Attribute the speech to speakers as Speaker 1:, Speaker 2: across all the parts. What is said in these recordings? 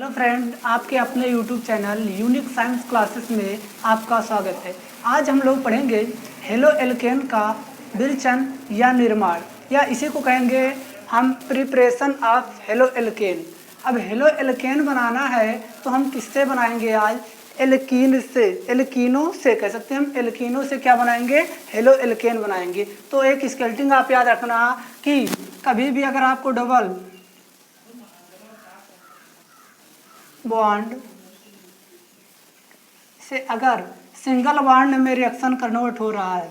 Speaker 1: Hello friend, आपके अपने YouTube channel unique science classes में आपका स्वागत है। आज हम लोग पढ़ेंगे हेलो एल्केन का विरचन या निर्माण, या इसी को कहेंगे हम प्रिपरेशन ऑफ हेलो एल्केन। अब हेलो एल्केन बनाना है तो हम किससे बनाएंगे? आज एल्कीन से, एल्कीनों से कह सकते हैं हम। एल्कीनों से क्या बनाएंगे? हेलो एल्केन बनाएंगे। तो एक स्केल्टिंग आप याद रखना कि कभी भी अगर आपको डबल बॉन्ड से अगर सिंगल बॉन्ड में रिएक्शन कन्वर्ट हो रहा है,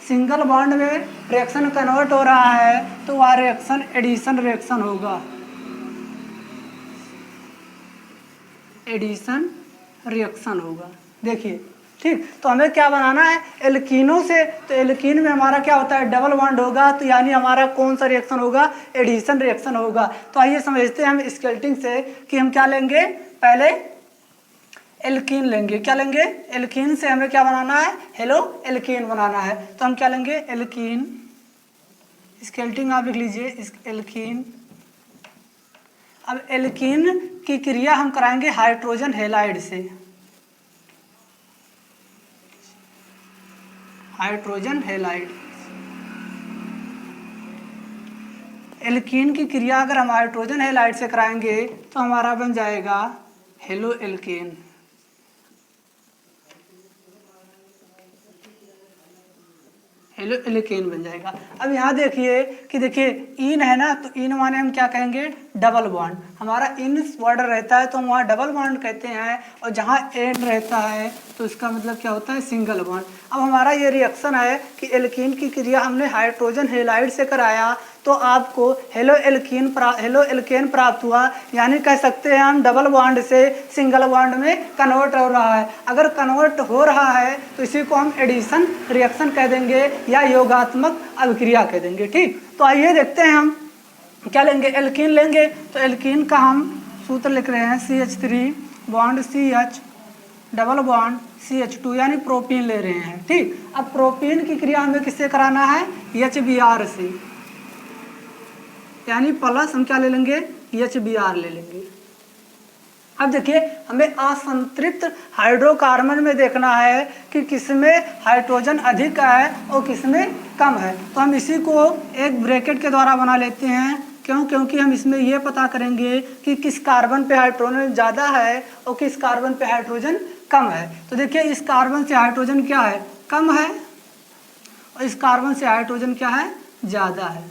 Speaker 1: सिंगल बॉन्ड में रिएक्शन कन्वर्ट हो रहा है तो वह रिएक्शन एडिशन रिएक्शन होगा। एडिशन रिएक्शन होगा। देखिए, ठीक। तो हमें क्या बनाना है? एल्कीनों से। तो एल्कीन में हमारा क्या होता है? डबल बॉन्ड होगा, तो यानी हमारा कौन सा रिएक्शन होगा? एडिशन रिएक्शन होगा। तो आइए समझते हैं हम स्केल्टिंग से कि हम क्या लेंगे। पहले एल्कीन लेंगे। क्या लेंगे? एल्कीन से हमें क्या बनाना है? हेलो एल्कीन बनाना है। तो हम क्या लेंगे? एल्कीन। स्केल्टिंग आप लिख लीजिए, एल्कीन। अब एल्कीन की क्रिया हम कराएंगे हाइड्रोजन हैलाइड से। Hydrogen halide. एल्कीन की क्रिया अगर हम हाइड्रोजन हैलाइड से कराएंगे तो हमारा बन जाएगा हेलो एल्केन। हेलो एल्केन बन जाएगा। अब यहाँ देखिए कि देखिए इन है ना, तो इन माने हम क्या कहेंगे? Double bond. हमारा इन वर्ड रहता है तो हम वहाँ डबल बॉन्ड कहते हैं, और जहाँ एन रहता है तो इसका मतलब क्या होता है? Single bond. अब हमारा ये रिएक्शन है कि एल्कीन की क्रिया हमने हाइड्रोजन हैलाइड से कराया तो आपको हेलो एल्केन प्राप्त हुआ। यानी कह सकते हैं हम डबल बॉन्ड से सिंगल बॉन्ड में कन्वर्ट हो रहा है। अगर कन्वर्ट हो रहा है तो इसी को हम एडिशन रिएक्शन कह देंगे या योगात्मक अभिक्रिया कह देंगे। ठीक। तो आइए देखते हैं हम क्या लेंगे। एल्कीन लेंगे तो एल्कीन का हम सूत्र लिख रहे हैं CH3 bond CH double bond CH2, यानी प्रोपीन ले रहे हैं। ठीक। अब प्रोपीन की क्रिया हमें किससे कराना है? HBr से, यानी प्लस हम क्या ले लेंगे? HBr ले लेंगे। अब देखिए हमें असंतृप्त हाइड्रोकार्बन में देखना है कि किसमें हाइड्रोजन अधिक है और किसमें कम है। तो हम इसी को एक ब्रैकेट के द्वारा बना लेते हैं। क्यों? क्योंकि हम इसमें यह पता करेंगे कि किस कार्बन पे हाइड्रोजन ज़्यादा है और किस कार्बन पे हाइड्रोजन कम है। तो देखिए इस कार्बन से हाइड्रोजन क्या है? कम है, और इस कार्बन से हाइड्रोजन क्या है? ज़्यादा है।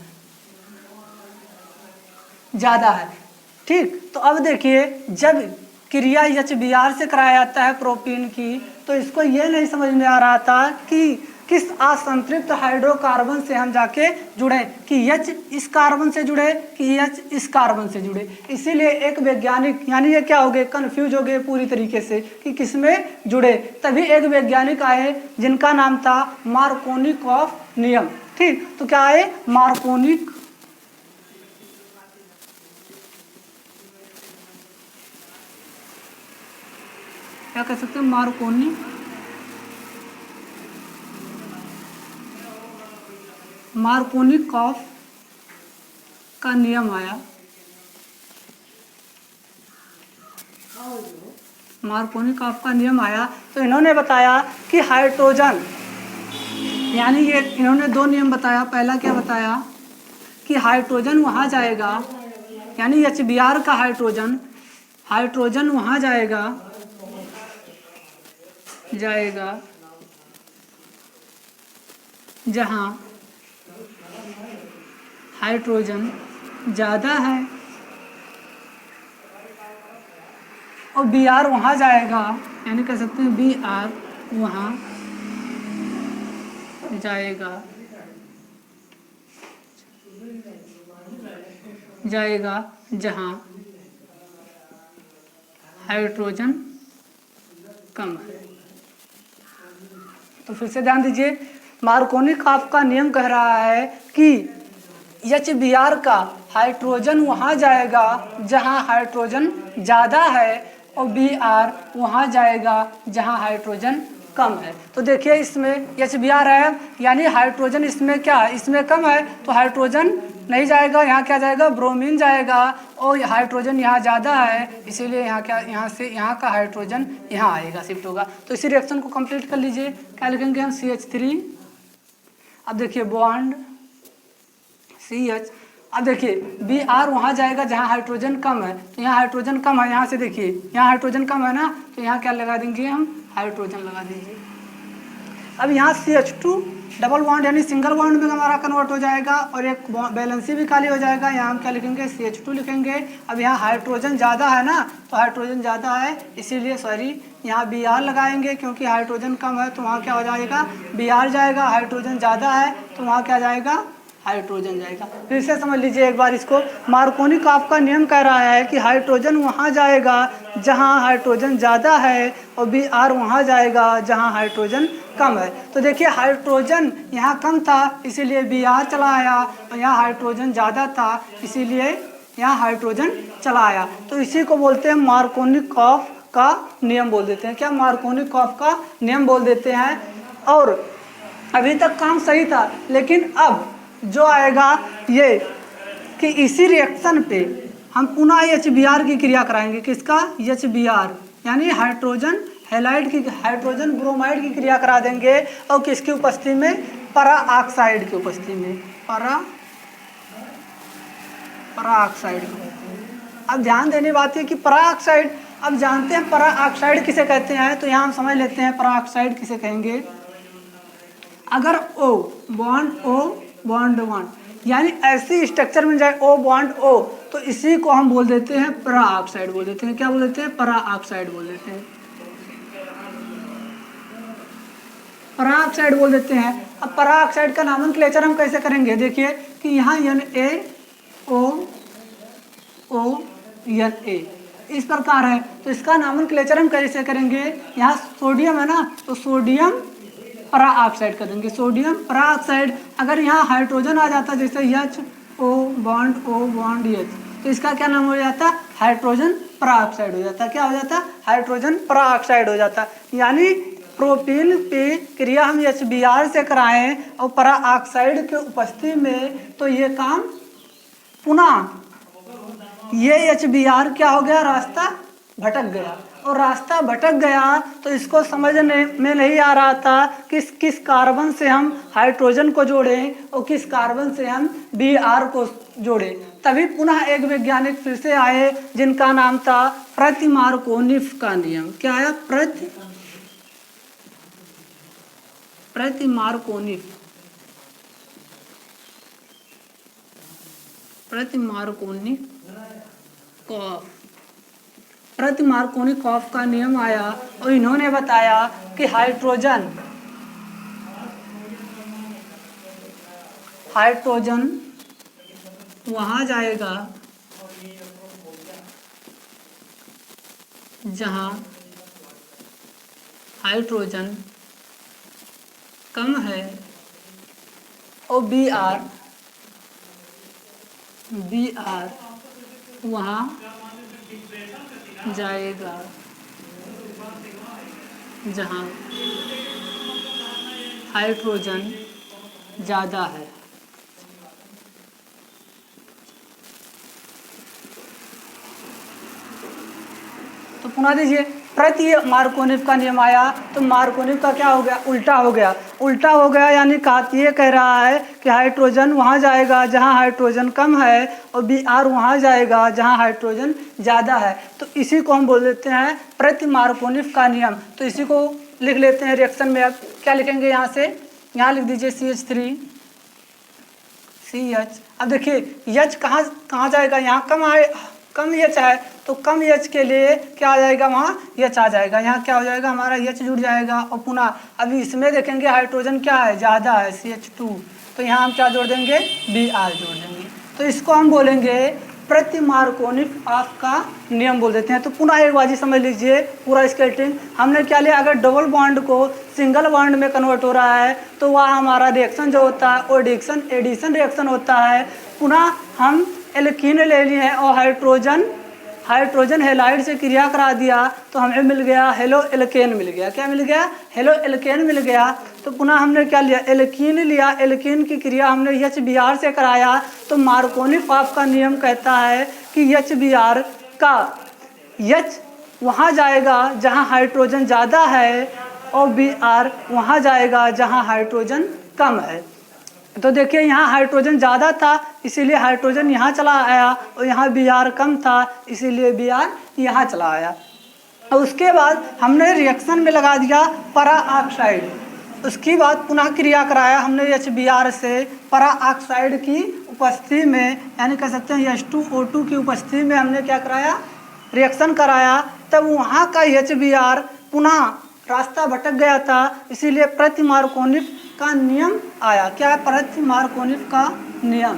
Speaker 1: ज़्यादा है। ठीक। तो अब देखिए जब क्रिया HBr से कराया जाता है प्रोपीन की, तो इसको ये नहीं समझ में आ रहा था कि किस असंतृप्त हाइड्रोकार्बन से हम जाके जुड़े, कि H इस कार्बन से जुड़े कि H इस कार्बन से जुड़े। इसीलिए एक वैज्ञानिक, यानी ये क्या हो गए? कन्फ्यूज हो गए पूरी तरीके से कि किसमें जुड़े। तभी एक वैज्ञानिक आए जिनका नाम था मार्कोनिकॉफ नियम। ठीक। तो क्या आए? मार्कोनिक क्या कह सकते हैं? मार्कोनिकॉफ का नियम आया। मार्कोनिकॉफ का नियम आया तो इन्होंने बताया कि हाइड्रोजन, यानी ये इन्होंने दो नियम बताया। पहला क्या बताया? कि हाइड्रोजन वहाँ जाएगा, यानी HBr का हाइड्रोजन वहाँ जाएगा जहाँ हाइड्रोजन ज़्यादा है, और Br वहाँ जाएगा, यानी कह सकते हैं Br वहाँ जाएगा जहाँ हाइड्रोजन कम है। तो फिर से ध्यान दीजिए, मार्कोनिकॉफ का नियम कह रहा है कि HBr का हाइड्रोजन वहाँ जाएगा जहाँ हाइड्रोजन ज़्यादा है, और Br वहाँ जाएगा जहाँ हाइड्रोजन कम है। तो देखिए इसमें HBr है, यानी हाइड्रोजन इसमें क्या है? इसमें कम है, तो हाइड्रोजन नहीं जाएगा, यहाँ क्या जाएगा, ब्रोमीन जाएगा, और हाइड्रोजन यहाँ ज़्यादा है इसीलिए यहाँ क्या, यहाँ से यहाँ का हाइड्रोजन यहाँ आएगा, शिफ्ट होगा। तो इसी रिएक्शन को कंप्लीट कर लीजिए। क्या लिखेंगे हम, CH3। अब देखिए बॉन्ड CH, अब देखिए Br वहाँ जाएगा जहाँ हाइड्रोजन कम है, तो यहाँ हाइड्रोजन कम है, यहाँ से देखिए यहाँ हाइड्रोजन कम है ना, तो यहाँ क्या लगा देंगे हम, हाइड्रोजन लगा दीजिए। अब यहाँ CH2 डबल बॉन्ड यानी सिंगल बॉन्ड में हमारा कन्वर्ट हो जाएगा और एक बैलेंसी भी खाली हो जाएगा। यहाँ हम क्या लिखेंगे, CH2 लिखेंगे। अब यहाँ हाइड्रोजन ज़्यादा है ना, तो हाइड्रोजन ज़्यादा है इसीलिए यहाँ Br लगाएंगे, क्योंकि हाइड्रोजन कम है तो वहाँ क्या हो जाएगा, Br जाएगा। हाइड्रोजन ज़्यादा है तो वहाँ क्या जाएगा, हाइड्रोजन जाएगा। फिर से समझ लीजिए एक बार इसको, मार्कोनी-कॉफ का नियम कह रहा है कि हाइड्रोजन वहाँ जाएगा जहाँ हाइड्रोजन ज़्यादा है और Br वहाँ जाएगा जहाँ हाइड्रोजन कम है। तो देखिए हाइड्रोजन यहाँ कम था इसीलिए Br चला आया, और यहाँ हाइड्रोजन ज़्यादा था इसीलिए यहाँ हाइड्रोजन चला आया। तो इसी को बोलते हैं मार्कोनी-कॉफ का नियम बोल देते हैं। क्या, मार्कोनी-कॉफ का नियम बोल देते हैं। और अभी तक काम सही था, लेकिन अब जो आएगा ये कि इसी रिएक्शन पे हम पुनः HBr की क्रिया कराएंगे। किसका, HBr यानी हाइड्रोजन हैलाइड की, हाइड्रोजन ब्रोमाइड की क्रिया करा देंगे। और किसकी उपस्थिति में, para ऑक्साइड की उपस्थिति में, para ऑक्साइड। अब ध्यान देने बात है कि para ऑक्साइड, अब जानते हैं para ऑक्साइड किसे कहते हैं, तो यहाँ हम समझ लेते हैं para ऑक्साइड किसे कहेंगे। अगर O बॉन्ड 1 यानी ऐसी स्ट्रक्चर में जाए O बॉन्ड O, तो इसी को हम बोल देते हैं para ऑक्साइड बोल देते हैं। क्या बोल देते हैं, para ऑक्साइड बोल देते हैं, para ऑक्साइड बोल देते हैं। अब para ऑक्साइड का नामनक्लेचर हम कैसे करेंगे, देखिए कि यहाँ NaOO इस प्रकार है, तो इसका नामनक्लेचर हम कैसे करेंगे। यहाँ सोडियम है ना, तो सोडियम para ऑक्साइड कर देंगे, सोडियम para ऑक्साइड। अगर यहाँ हाइड्रोजन आ जाता जैसे O बॉन्ड H, तो इसका क्या नाम हो जाता, हाइड्रोजन para ऑक्साइड हो जाता। क्या हो जाता, हाइड्रोजन para ऑक्साइड हो जाता। यानी प्रोपीन पे क्रिया हम HBr से कराएं और para ऑक्साइड के उपस्थिति में, तो ये काम पुनः ये HBr क्या हो गया, रास्ता भटक गया। और रास्ता भटक गया तो इसको समझने में नहीं आ रहा था किस कार्बन से हम हाइड्रोजन को जोड़ें और किस कार्बन से हम Br को जोड़ें। तभी पुनः एक वैज्ञानिक फिर से आए जिनका नाम था प्रति-मार्कोनिफ का नियम। क्या आया, प्रति-मार्कोनिकॉफ का नियम आया और इन्होंने बताया कि हाइड्रोजन वहाँ जाएगा जहाँ हाइड्रोजन कम है और Br वहाँ जाएगा जहाँ हाइड्रोजन ज़्यादा है। तो पुनः दीजिए, प्रति मार्कोनिफ का नियम आया तो मार्कोनिफ का क्या हो गया, उल्टा हो गया। यानी ये कह रहा है कि हाइड्रोजन वहाँ जाएगा जहाँ हाइड्रोजन कम है और Br वहाँ जाएगा जहाँ हाइड्रोजन ज़्यादा है। तो इसी को हम बोल देते हैं प्रति मार्कोनिफ का नियम। तो इसी को लिख लेते हैं रिएक्शन में। अब क्या लिखेंगे, यहाँ से यहाँ लिख दीजिए CH3 CH। अब देखिए H कहाँ जाएगा, यहाँ कम H है तो कम H के लिए क्या आ जाएगा, वहाँ H आ जाएगा। यहाँ क्या हो जाएगा, हमारा H जुड़ जाएगा। और पुनः अभी इसमें देखेंगे हाइड्रोजन क्या है, ज़्यादा है CH2, तो यहाँ हम क्या जोड़ देंगे, Br जोड़ देंगे। तो इसको हम बोलेंगे प्रति मार्कोनिफ ऑफ का नियम बोल देते हैं। तो पुनः एक बाजी समझ लीजिए पूरा स्केटिंग हमने क्या लिया, अगर डबल बॉन्ड को सिंगल बॉन्ड में कन्वर्ट हो रहा है तो वह हमारा रिएक्शन जो होता है वो एडिशन रिएक्शन होता है। पुनः हम एल्कीन ले लिए हैं और हाइड्रोजन हाइड्रोजन हैलाइड से क्रिया करा दिया तो हमें मिल गया हेलो एल्केन मिल गया। क्या मिल गया? हेलो एल्केन मिल गया। तो पुनः हमने क्या लिया? एल्कीन लिया। एल्कीन की क्रिया हमने HBr से कराया तो मार्कोनी-पाफ का नियम कहता है कि HBr का H वहाँ जाएगा जहाँ हाइड्रोजन ज़्यादा है और Br वहाँ जाएगा जहाँ हाइड्रोजन कम है। तो देखिए यहाँ हाइड्रोजन ज़्यादा था इसीलिए हाइड्रोजन यहाँ चला आया और यहाँ Br कम था इसीलिए Br यहाँ चला आया। और उसके बाद हमने रिएक्शन में लगा दिया परा ऑक्साइड। उसके बाद पुनः क्रिया कराया हमने HBr से परा ऑक्साइड की उपस्थिति में, यानी कह सकते हैं H2O2 की उपस्थिति में हमने क्या कराया? रिएक्शन कराया। तब वहाँ का HBr पुनः रास्ता भटक गया था इसीलिए प्रति मार्कोनिफ का नियम आया। क्या? प्रति मार्कोनिफ का नियम।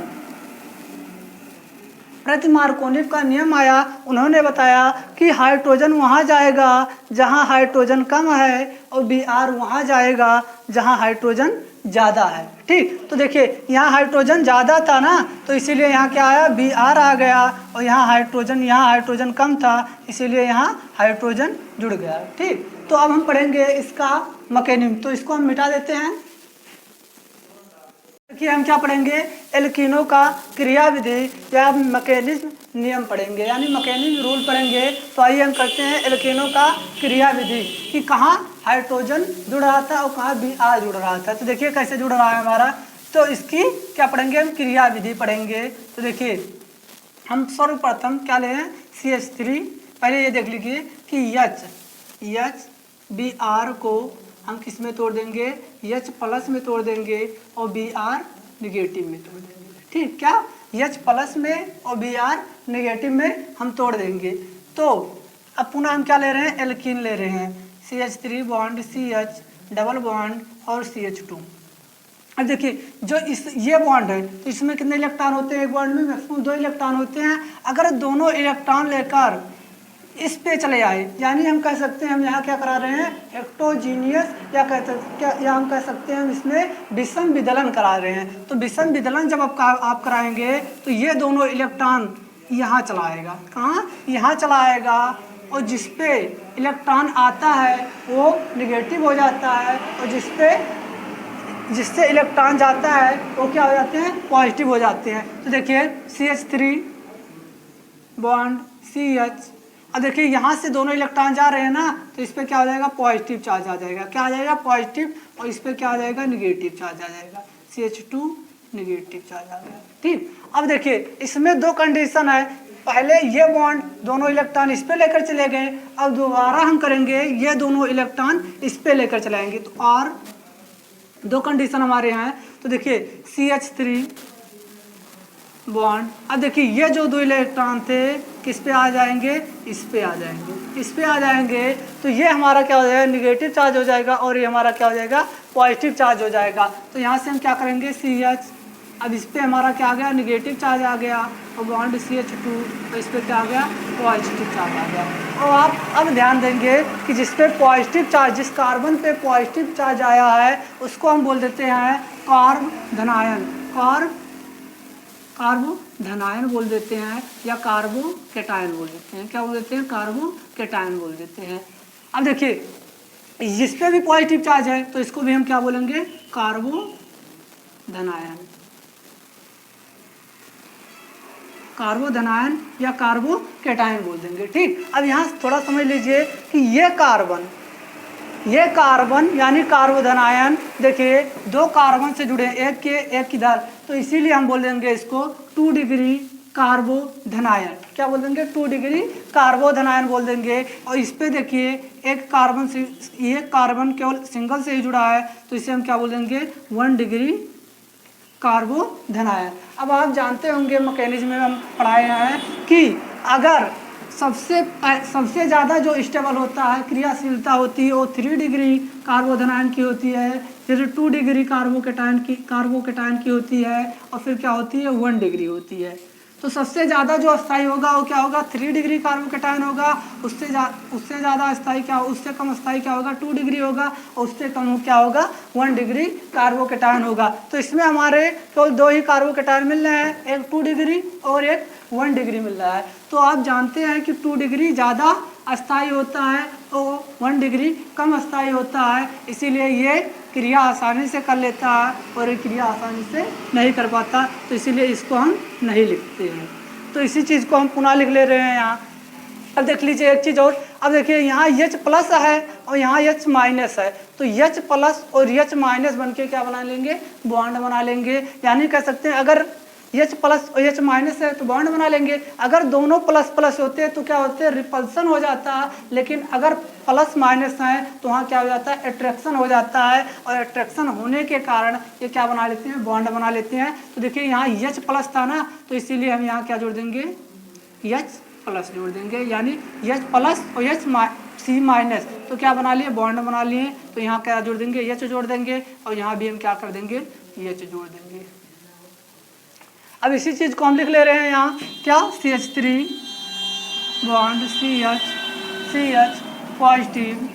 Speaker 1: प्रति मार्कोनिफ का नियम आया। उन्होंने बताया कि हाइड्रोजन वहाँ जाएगा जहाँ हाइड्रोजन कम है और Br वहाँ जाएगा जहाँ हाइड्रोजन ज़्यादा है। ठीक, तो देखिए यहाँ हाइड्रोजन ज़्यादा था ना तो इसीलिए यहाँ क्या आया? Br आ गया और यहाँ हाइड्रोजन कम था इसीलिए यहाँ हाइड्रोजन जुड़ गया। ठीक, तो अब हम पढ़ेंगे इसका मैकेनिज्म। तो इसको हम मिटा देते हैं। देखिए हम क्या पढ़ेंगे? एल्कीनों का क्रिया विधि या मैकेनिज्म नियम पढ़ेंगे, यानी मैकेनिज्म रूल पढ़ेंगे। तो आइए हम करते हैं एल्कीनों का क्रिया विधि कि कहाँ हाइड्रोजन जुड़ रहा था और कहाँ Br जुड़ रहा था। तो देखिए कैसे जुड़ रहा है हमारा। तो इसकी क्या पढ़ेंगे? हम क्रिया विधि पढ़ेंगे। तो देखिए हम सर्वप्रथम क्या ले हैं? CH3। पहले ये देख लीजिए कि H Br को हम किस में तोड़ देंगे? H प्लस में तोड़ देंगे और Br निगेटिव में तोड़ देंगे। ठीक, क्या? H प्लस में और Br निगेटिव में हम तोड़ देंगे। तो अब पुनः हम क्या ले रहे हैं? एल्कीन ले रहे हैं। CH3 bond CH double bond और CH2। अब देखिए जो ये बॉन्ड है तो इसमें कितने इलेक्ट्रॉन होते हैं? एक बॉन्ड में मैक्सिमम 2 इलेक्ट्रॉन होते हैं। अगर दोनों इलेक्ट्रॉन लेकर इस पे चले आए, यानी हम कह सकते हैं हम यहाँ क्या करा रहे हैं? हेक्टोजीनियस या हम कह सकते हैं हम इसमें विषम विदलन करा रहे हैं। तो विषम विदलन जब आप कराएंगे तो ये दोनों इलेक्ट्रॉन यहाँ चला आएगा। कहाँ? यहाँ चला आएगा और जिस पे इलेक्ट्रॉन आता है वो निगेटिव हो जाता है और जिससे इलेक्ट्रॉन जाता है वो क्या हो जाते हैं? पॉजिटिव हो जाते हैं। तो देखिए CH3 बॉन्ड CH। अब देखिए यहाँ से दोनों इलेक्ट्रॉन जा रहे हैं ना तो इस पर क्या हो जाएगा? पॉजिटिव चार्ज आ जाएगा। क्या आ जाएगा? पॉजिटिव। और इस पर क्या आ जाएगा? निगेटिव चार्ज आ जाएगा। CH2 निगेटिव चार्ज आ गया। ठीक, अब देखिए इसमें 2 कंडीशन है। पहले ये बॉन्ड दोनों इलेक्ट्रॉन इस पे लेकर चले गए, अब दोबारा हम करेंगे ये दोनों इलेक्ट्रॉन इस पे लेकर चलाएंगे। तो और 2 कंडीशन हमारे यहाँ है। तो देखिए CH3 बॉन्ड, अब देखिए ये जो 2 इलेक्ट्रॉन थे किस पे आ जाएंगे? इस पे आ जाएंगे। इस पे आ जाएंगे तो ये हमारा क्या हो जाएगा? निगेटिव चार्ज हो जाएगा और ये हमारा क्या हो जाएगा? पॉजिटिव चार्ज हो जाएगा। तो यहाँ से हम क्या करेंगे? CH। अब इस पे हमारा क्या आ गया? निगेटिव चार्ज आ गया और बॉन्ड CH2 तो इस पे क्या आ गया? पॉजिटिव चार्ज आ गया। और आप अब ध्यान देंगे कि जिस पे पॉजिटिव चार्ज, जिस कार्बन पे पॉजिटिव चार्ज आया है उसको हम बोल देते हैं कार्ब धनायन। कार्बो धनायन बोल देते हैं या कार्बो कैटायन बोल देते हैं। क्या बोल देते हैं? कार्बो कैटायन बोल देते हैं। अब देखिए जिस पे भी पॉजिटिव चार्ज है तो इसको भी हम क्या बोलेंगे? कार्बो धनायन। कार्बो धनायन या कार्बो कैटायन बोल देंगे। ठीक, अब यहाँ थोड़ा समझ लीजिए कि ये कार्बन यानी कार्बोधनायन, देखिए 2 कार्बन से जुड़े हैं, एक किधर, तो इसीलिए हम बोल देंगे इसको 2 डिग्री कार्बोधनायन। क्या बोल देंगे? 2 डिग्री कार्बोधनायन बोल देंगे। और इस पे देखिए एक कार्बन केवल सिंगल से ही जुड़ा है तो इसे हम क्या बोल देंगे? 1 डिग्री कार्बोधनायन। अब आप जानते होंगे मैकेनिज्म में हम पढ़ाए हैं कि अगर सबसे ज़्यादा जो स्टेबल होता है, क्रियाशीलता होती है, वो 3 डिग्री कार्बोधनायन की होती है, फिर 2 डिग्री कार्बोकैटायन की होती है और फिर क्या होती है? 1 डिग्री होती है। तो सबसे ज़्यादा जो अस्थाई होगा वो क्या होगा? 3 डिग्री कार्बोकैटायन होगा। उससे ज़्यादा अस्थाई क्या, उससे कम अस्थाई क्या होगा? 2 डिग्री होगा। और उससे कम क्या होगा? 1 डिग्री कार्बोकैटायन होगा। तो इसमें हमारे केवल 2 ही कार्बोकैटायन मिल रहे हैं, एक 2 डिग्री और एक 1 डिग्री मिल रहा है। तो आप जानते हैं कि 2 डिग्री ज़्यादा अस्थायी होता है तो 1 डिग्री कम अस्थायी होता है, इसीलिए ये क्रिया आसानी से कर लेता है और ये क्रिया आसानी से नहीं कर पाता, तो इसीलिए इसको हम नहीं लिखते हैं। तो इसी चीज़ को हम पुनः लिख ले रहे हैं यहाँ। अब देख लीजिए एक चीज़ और, अब देखिए यहाँ H प्लस है और यहाँ H माइनस है, तो H प्लस और H माइनस बन के क्या बना लेंगे, बॉन्ड बना लेंगे। यानी कह सकते हैं अगर H प्लस और H माइनस है तो बॉन्ड बना लेंगे, अगर दोनों प्लस प्लस होते हैं तो क्या होते हैं, रिपल्सन हो जाता है, लेकिन अगर प्लस माइनस है तो वहाँ क्या हो जाता है, अट्रैक्शन हो जाता है, और अट्रैक्शन होने के कारण ये क्या बना लेते हैं, बॉन्ड बना लेते हैं। तो देखिए यहाँ H प्लस था ना, तो इसीलिए हम यहाँ क्या जोड़ देंगे, H प्लस जोड़ देंगे, यानी H प्लस और C माइनस, तो क्या बना लिए, बॉन्ड बना लिए। तो यहाँ क्या जोड़ देंगे, H जोड़ देंगे, और यहाँ भी हम क्या कर देंगे, H जोड़ देंगे। अब इसी चीज़ को हम लिख ले रहे हैं यहाँ क्या, CH3 बॉन्ड CH पॉजिटिव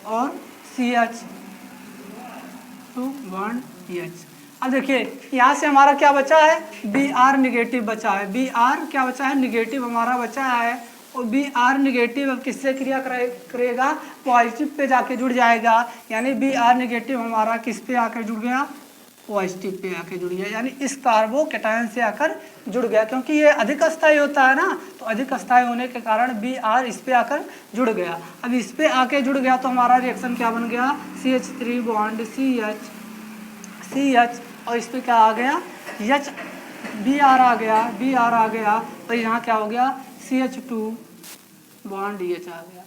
Speaker 1: और CH2 बॉन्ड H। अब देखिए यहाँ से हमारा क्या बचा है, Br निगेटिव बचा है, Br क्या बचा है, निगेटिव हमारा बचा है, और Br निगेटिव अब किससे क्रिया करेगा, पॉजिटिव पे जाके जुड़ जाएगा, यानी Br निगेटिव हमारा किस पे आकर जुड़ गया, पॉजिटिव पे आके जुड़ गया, यानी इस कार्बोकैटायन से आकर जुड़ गया, क्योंकि ये अधिक अस्थायी होता है ना, तो अधिक अस्थायी होने के कारण Br इस पे आकर जुड़ गया। अब इस पे आके जुड़ गया तो हमारा रिएक्शन क्या बन गया, CH3 बॉन्ड CH और इस पे क्या आ गया, H Br आ गया, तो यहाँ क्या हो गया, CH2 बॉन्ड H आ गया।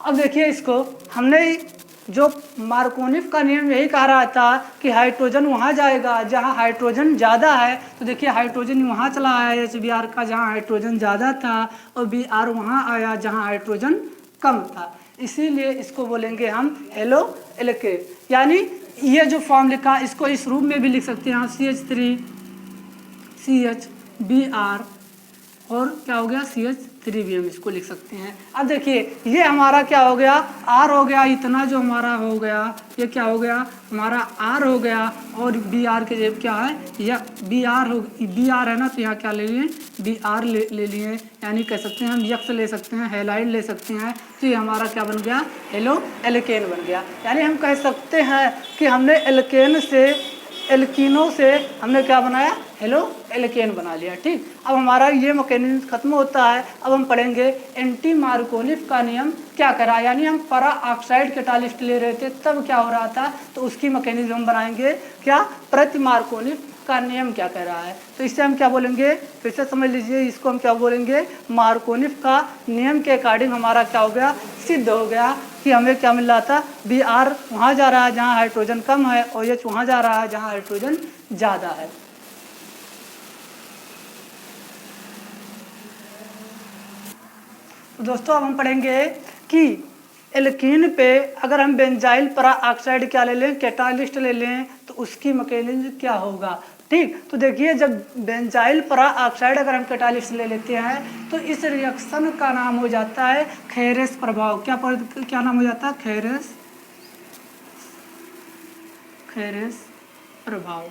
Speaker 1: अब देखिए इसको हमने जो मार्कोनिफ का नियम यही कह रहा था कि हाइड्रोजन वहाँ जाएगा जहाँ हाइड्रोजन ज़्यादा है, तो देखिए हाइड्रोजन वहाँ चला आया HBr का जहाँ हाइड्रोजन ज़्यादा था, और Br वहाँ आया जहाँ हाइड्रोजन कम था, इसीलिए इसको बोलेंगे हम हेलो एल्केन। यानी ये जो फॉर्म लिखा इसको इस रूप में भी लिख सकते हैं, CH3 CH Br और क्या हो गया, CH3 भी हम इसको लिख सकते हैं। अब देखिए ये हमारा क्या हो गया, R हो गया, इतना जो हमारा हो गया ये क्या हो गया, हमारा R हो गया, और Br के जब क्या है, या Br है ना, तो यहाँ क्या ले लिए, Br ले लिए, यानी कह सकते हैं हम यक्स ले सकते हैं, हैलाइड ले सकते हैं, तो ये हमारा क्या बन गया, हेलो एल्केन बन गया। यानी हम कह सकते हैं कि हमने एल्कीनों से हमने क्या बनाया, हेलो एल्केन बना लिया। ठीक, अब हमारा ये मैकेनिज्म खत्म होता है। अब हम पढ़ेंगे एंटी मार्कोनिफ का नियम क्या करा, यानी हम पैरा ऑक्साइड कैटालिस्ट ले रहे थे तब क्या हो रहा था, तो उसकी मैकेनिज्म हम बनाएंगे क्या, प्रति मार्कोनिफ का नियम क्या कह रहा है। तो इससे हम क्या बोलेंगे, फिर से समझ लीजिए, इसको हम क्या बोलेंगे, मार्कोनिफ का नियम के अकॉर्डिंग हमारा क्या हो गया, सिद्ध हो गया कि हमें क्या मिल रहा था, Br वहाँ जा रहा है जहाँ हाइड्रोजन कम है, और H वहाँ जा रहा है जहाँ हाइड्रोजन ज़्यादा है। तो दोस्तों अब हम पढ़ेंगे कि एल्कीन पे अगर हम बेंजाइल पैरा ऑक्साइड क्या ले लें, कैटालिस्ट ले लें, तो उसकी मैकेनिज्म क्या होगा। ठीक, तो देखिए जब बेंजाइल पैरा ऑक्साइड अगर हम कैटालिस्ट ले लेते हैं तो इस रिएक्शन का नाम हो जाता है खेरेस प्रभाव। क्या नाम हो जाता है, खेरेस प्रभाव।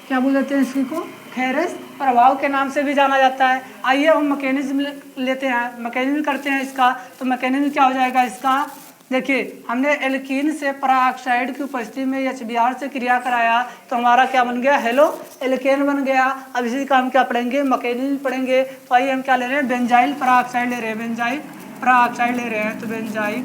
Speaker 1: क्या बोल देते हैं इसको, खेरेस प्रभाव के नाम से भी जाना जाता है। आइए हम मैकेनिज्म लेते हैं, मैकेनिज्म करते हैं इसका। तो मैकेनिज्म क्या हो जाएगा इसका, देखिए हमने एल्कीन से पैरा ऑक्साइड की उपस्थिति में HBr से क्रिया कराया तो हमारा क्या बन गया, हेलो एल्केन बन गया। अब इसी का हम क्या पढ़ेंगे, मैकेनिज्म पढ़ेंगे। तो आइए हम क्या ले रहे हैं, बेंजाइल पैरा ऑक्साइड ले रहे हैं, बेंजाइल पैरा ऑक्साइड ले रहे हैं। तो बेंजाइल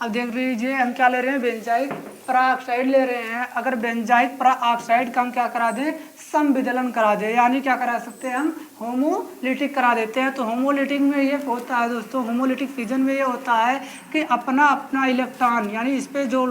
Speaker 1: अब देख लीजिए हम क्या ले रहे हैं, बेंजाइल पैरा ऑक्साइड ले रहे हैं। अगर बेंजाइल पैरा ऑक्साइड का हम क्या करा दें, समविदलन करा दें, यानी क्या करा सकते हैं हम, होमोलिटिक करा देते हैं। तो होमोलिटिक में ये होता है दोस्तों, होमोलिटिक फिजन में ये होता है कि अपना अपना इलेक्ट्रॉन, यानी इस पर जो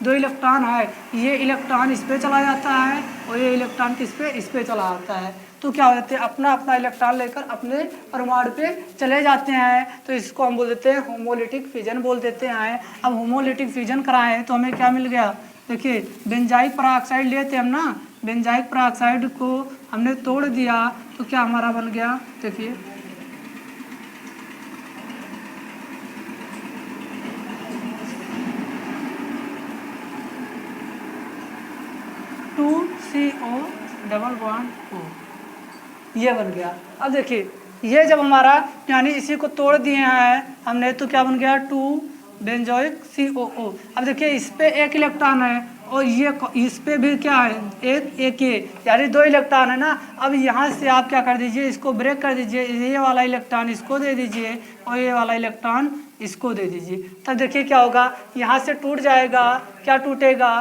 Speaker 1: 2 इलेक्ट्रॉन है, ये इलेक्ट्रॉन इस पर चला जाता है और ये इलेक्ट्रॉन किस पे, इस पे चला जाता है। तो क्या हो जाते हैं, अपना अपना इलेक्ट्रॉन लेकर अपने परमाणु पे चले जाते हैं। तो इसको हम बोल देते हैं होमोलिटिक फिजन बोल देते हैं। अब होमोलिटिक फिजन कराएं तो हमें क्या मिल गया, देखिए बेंजाइक पेरोक्साइड लिए थे हम ना, बेंजाइक पेरोक्साइड को हमने तोड़ दिया तो क्या हमारा बन गया, देखिए 2CO डबल बॉन्ड O, ये बन गया। अब देखिए ये जब हमारा यानी इसी को तोड़ दिए हैं हमने तो क्या बन गया 2 बेंजोइक COO। अब देखिए इस पे एक इलेक्ट्रॉन है और ये इस पे भी क्या है, एक यानी 2 इलेक्ट्रॉन है ना। अब यहाँ से आप क्या कर दीजिए, इसको ब्रेक कर दीजिए, ये वाला इलेक्ट्रॉन इसको दे दीजिए और ये वाला इलेक्ट्रॉन इसको दे दीजिए। तब देखिए क्या होगा, यहाँ से टूट जाएगा, क्या टूटेगा,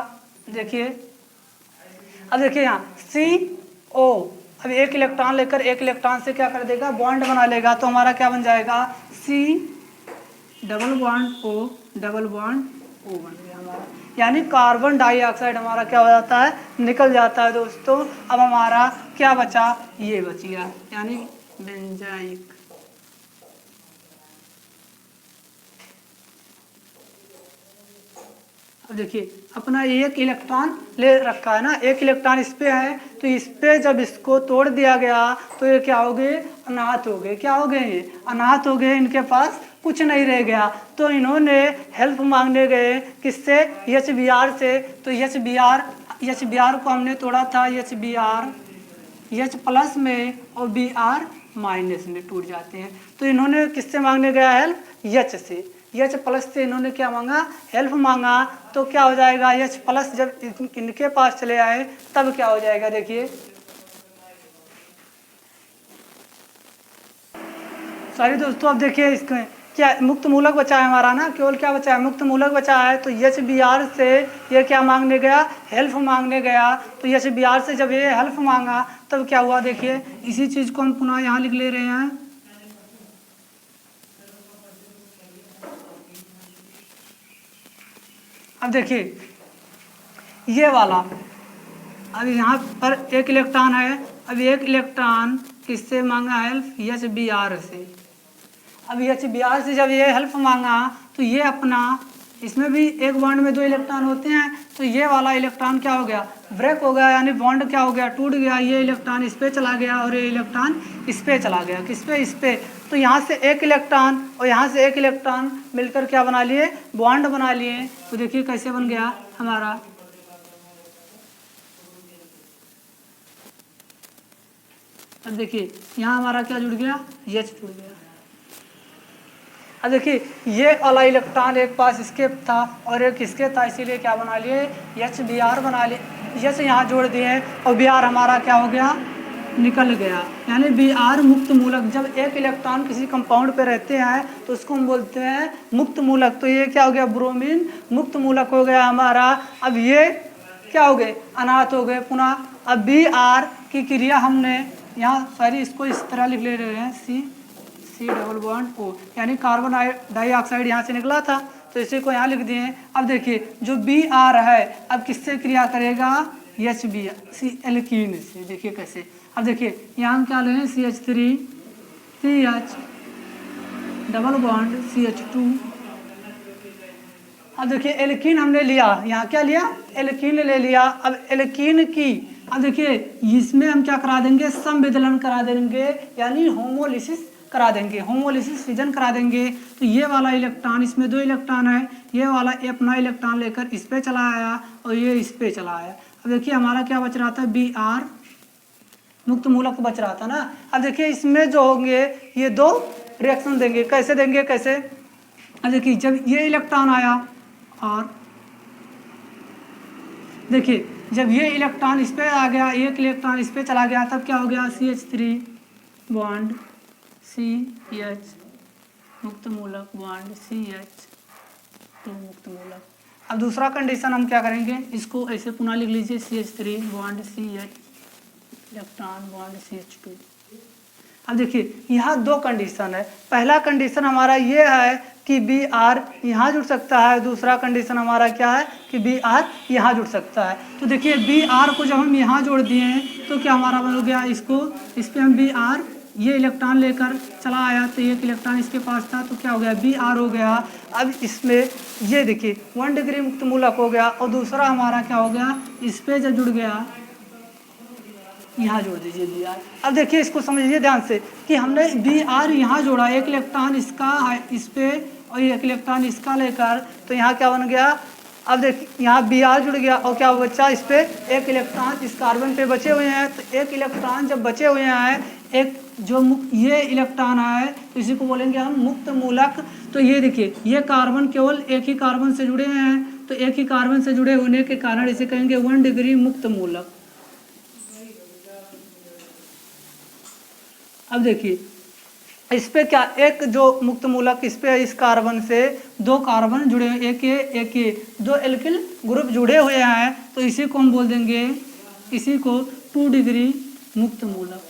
Speaker 1: देखिए अब देखिए यहाँ CO, अब एक इलेक्ट्रॉन लेकर एक इलेक्ट्रॉन से क्या कर देगा, बॉन्ड बना लेगा। तो हमारा क्या बन जाएगा, C double bond O double bond O बन गया हमारा, यानी कार्बन डाइऑक्साइड हमारा क्या हो जाता है, निकल जाता है दोस्तों। अब हमारा क्या बचा, ये बच गया यानी बेंजाइक। अब देखिए अपना एक इलेक्ट्रॉन ले रखा है ना, एक इलेक्ट्रॉन इस पे है, तो इस पे जब इसको तोड़ दिया गया तो ये क्या हो गए, अनाहत हो गए। क्या हो गए, ये अनाहत हो गए, इनके पास कुछ नहीं रह गया। तो इन्होंने हेल्प मांगने गए किससे, HBr से। तो HBr को हमने तोड़ा था, H प्लस में और Br माइनस में टूट जाते हैं। तो इन्होंने किससे मांगने गया हेल्प, H से, H प्लस से इन्होंने क्या मांगा, हेल्प मांगा। तो क्या हो जाएगा, H प्लस जब इनके पास चले आए तब क्या हो जाएगा, देखिए सॉरी दोस्तों, अब देखिए इसमें क्या मुक्त मूलक बचा है हमारा ना, केवल क्या बचा है, मुक्त मूलक बचा है। तो HBr से ये क्या मांगने गया, हेल्प मांगने गया। तो HBr से जब ये हेल्प मांगा तब क्या हुआ, देखिए इसी चीज को हम पुनः यहाँ लिख ले रहे हैं। अब देखिए ये वाला, अब यहाँ पर एक इलेक्ट्रॉन है, अब एक इलेक्ट्रॉन किससे मांगा हेल्प, HBr से। अब HBr से जब ये हेल्प मांगा तो ये अपना, इसमें भी एक बॉन्ड में 2 इलेक्ट्रॉन होते हैं, तो ये वाला इलेक्ट्रॉन क्या हो गया, ब्रेक हो गया, यानी बॉन्ड क्या हो गया, टूट गया। ये इलेक्ट्रॉन इस पे चला गया और ये इलेक्ट्रॉन इस पे चला गया, किस पे, इस पे। तो यहाँ से एक इलेक्ट्रॉन और यहाँ से एक इलेक्ट्रॉन मिलकर क्या बना लिए, बॉन्ड बना लिए। तो देखिए कैसे बन गया हमारा, अब देखिए यहाँ हमारा क्या जुड़ गया, H जुड़ गया। अब देखिए ये वाला इलेक्ट्रॉन एक पास इसके था और एक इसके था, इसीलिए क्या बना लिए, HBr बना लिए। H यहाँ जोड़ दिए और Br हमारा क्या हो गया, निकल गया। यानी Br मुक्त मूलक, जब एक इलेक्ट्रॉन किसी कंपाउंड पे रहते हैं तो उसको हम बोलते हैं मुक्त मूलक। तो ये क्या हो गया, ब्रोमीन मुक्त मूलक हो गया हमारा। अब ये क्या हो गए, अनाहत हो गए पुनः। अब Br की क्रिया हमने यहाँ सॉरी इसको इस तरह लिख ले रहे हैं, C डबल बॉन्ड O, यानी कार्बन डाइऑक्साइड यहाँ से निकला था तो इसी को यहाँ लिख दिए। अब देखिए जो Br है अब किससे क्रिया करेगा, HBr सी एल्कीन से। देखिए कैसे, अब देखिए यहाँ हम क्या लें, CH3 CH double bond CH2। अब देखिए एल्कीन हमने लिया, यहाँ क्या लिया, एल्कीन ले लिया। अब एल्कीन की, अब देखिए इसमें हम क्या करा देंगे, संविदलन करा देंगे, यानी होमोलिसिस करा देंगे, होमोलिसिस फिजन करा देंगे। तो ये वाला इलेक्ट्रॉन, इसमें 2 इलेक्ट्रॉन है, ये वाला अपना इलेक्ट्रॉन लेकर इस पे चला आया और ये इस पे चला आया। अब देखिए हमारा क्या बच रहा था, Br मुक्त मूलक बच रहा था ना। अब देखिए इसमें जो होंगे ये 2 रिएक्शन देंगे, कैसे देंगे, कैसे, अब देखिए जब ये इलेक्ट्रॉन आया और देखिए जब ये इलेक्ट्रॉन इस पे आ गया, एक इलेक्ट्रॉन इस पे चला गया, तब क्या हो गया, CH3 बॉन्ड CH मुक्त मूलक बॉन्ड CH2 मुक्त मूलक। अब दूसरा कंडीशन हम क्या करेंगे, इसको ऐसे पुनः लिख लीजिए, CH3 bond CH electron bond CH2। अब देखिए यहाँ 2 कंडीशन है। पहला कंडीशन हमारा ये है कि कि बी आर यहाँ जुड़ सकता है, दूसरा कंडीशन हमारा क्या है कि बी आर यहाँ जुड़ सकता है। तो देखिए बी आर को जब हम यहाँ जोड़ दिए हैं तो क्या हमारा हो गया, इसको इस पर हम बी आर ये इलेक्ट्रॉन लेकर चला आया तो एक इलेक्ट्रॉन इसके पास था तो क्या हो गया बी आर हो गया। अब इसमें ये देखिए 1 डिग्री मुक्त मूलक हो गया और दूसरा हमारा क्या हो गया, इस पर जब जुड़ गया यहाँ जोड़ दीजिए बी आर। अब देखिए इसको समझिए ध्यान से कि हमने बी आर यहाँ जोड़ा, एक इलेक्ट्रॉन इसका इस पे और एक इलेक्ट्रॉन इसका लेकर, तो यहाँ क्या बन गया, अब देखिए यहाँ बी आर जुड़ गया और क्या बचा, इस पे एक इलेक्ट्रॉन इस कार्बन पे बचे हुए हैं। तो एक इलेक्ट्रॉन जब बचे हुए हैं, एक जो ये इलेक्ट्रॉन है तो इसी को बोलेंगे हम मुक्त मूलक। तो ये देखिए ये कार्बन केवल एक ही कार्बन से जुड़े हैं, तो एक ही कार्बन से जुड़े होने के कारण इसे कहेंगे 1 डिग्री मुक्त मूलक। अब देखिए इस पे क्या, एक जो मुक्त मूलक इस पे इस कार्बन से 2 कार्बन जुड़े हुए, एक ये 2 एल्किल ग्रुप जुड़े हुए हैं, तो इसी को हम बोल देंगे, इसी को 2 डिग्री मुक्त मूलक,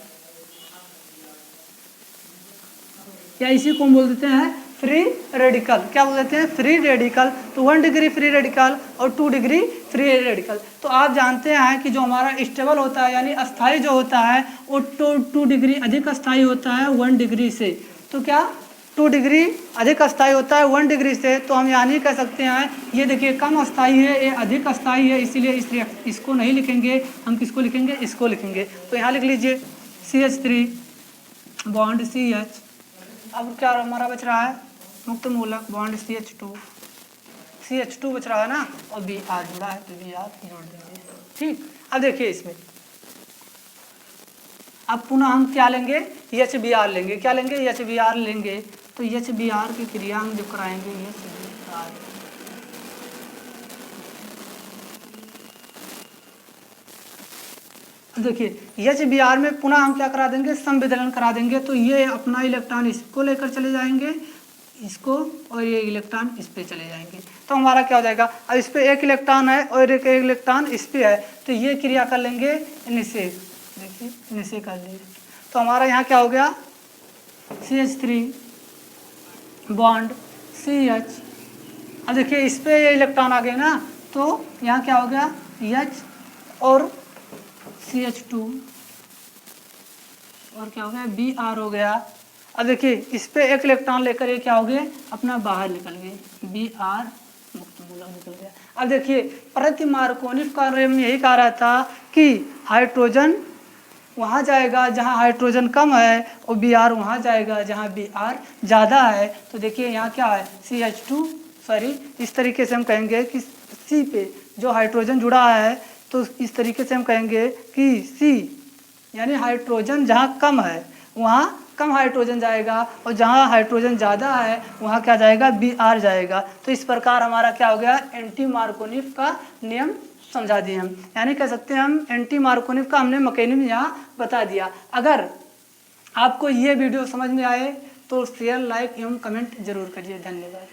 Speaker 1: या इसी को हम बोल देते हैं फ्री रेडिकल। क्या बोल देते हैं, फ्री रेडिकल। तो 1 डिग्री फ्री रेडिकल और 2 डिग्री फ्री रेडिकल। तो आप जानते हैं कि जो हमारा स्टेबल होता है यानी अस्थाई जो होता है वो 2 डिग्री अधिक अस्थाई होता है 1 डिग्री से। तो क्या 2 डिग्री अधिक अस्थाई होता है 1 डिग्री से। तो हम यहाँ नहीं कह सकते हैं ये देखिए कम अस्थाई है, ये अधिक अस्थाई है, इसीलिए इसको नहीं लिखेंगे, हम किसको लिखेंगे, इसको लिखेंगे। तो यहाँ लिख लीजिए CH3 बॉन्ड CH। अब क्या हमारा बच रहा है मुक्त मूलक बॉन्ड CH2 बच रहा है ना, और बी आर जुड़ा है तो बी आर जोड़ देंगे। ठीक, अब देखिए इसमें अब पुनः हम क्या लेंगे, HBr लेंगे। क्या लेंगे, HBr लेंगे। तो HBr की क्रिया हम जो कराएंगे HBr, देखिए HBr में पुनः हम क्या करा देंगे, संविदलन करा देंगे। तो ये अपना इलेक्ट्रॉन इसको लेकर चले जाएंगे, इसको, और ये इलेक्ट्रॉन इस पे चले जाएंगे। तो हमारा क्या हो जाएगा, अब इस पे एक इलेक्ट्रॉन है और एक इलेक्ट्रॉन इस पे है, तो ये क्रिया कर लेंगे इनसे, देखिए इनसे कर लेंगे। तो हमारा यहाँ क्या हो गया CH3 बॉन्ड CH। अब देखिए इस पे ये इलेक्ट्रॉन आ गए ना, तो यहाँ क्या हो गया H और CH2 और क्या हो गया Br हो गया। अब देखिए इस पे एक इलेक्ट्रॉन लेकर ये क्या हो गए अपना बाहर निकल गए, Br मुक्त मूलक निकल गया। अब देखिए प्रति मार्कोनिक कार्य में यही कहा रहा था कि हाइड्रोजन वहाँ जाएगा जहाँ हाइड्रोजन कम है और Br वहाँ जाएगा जहाँ Br ज़्यादा है। तो देखिए यहाँ क्या है CH2 सॉरी, इस तरीके से हम कहेंगे कि C पे जो हाइड्रोजन जुड़ा है तो इस तरीके से हम कहेंगे कि C यानी हाइड्रोजन जहाँ कम है वहाँ कम हाइड्रोजन जाएगा और जहाँ हाइड्रोजन ज़्यादा है वहाँ क्या जाएगा Br जाएगा। तो इस प्रकार हमारा क्या हो गया एंटी मार्कोनिफ का नियम समझा दिए हम, यानी कह सकते हैं हम एंटी मार्कोनिफ का हमने मैकेनिज्म यहाँ बता दिया। अगर आपको ये वीडियो समझ में आए तो शेयर लाइक एवं कमेंट जरूर करिए। धन्यवाद।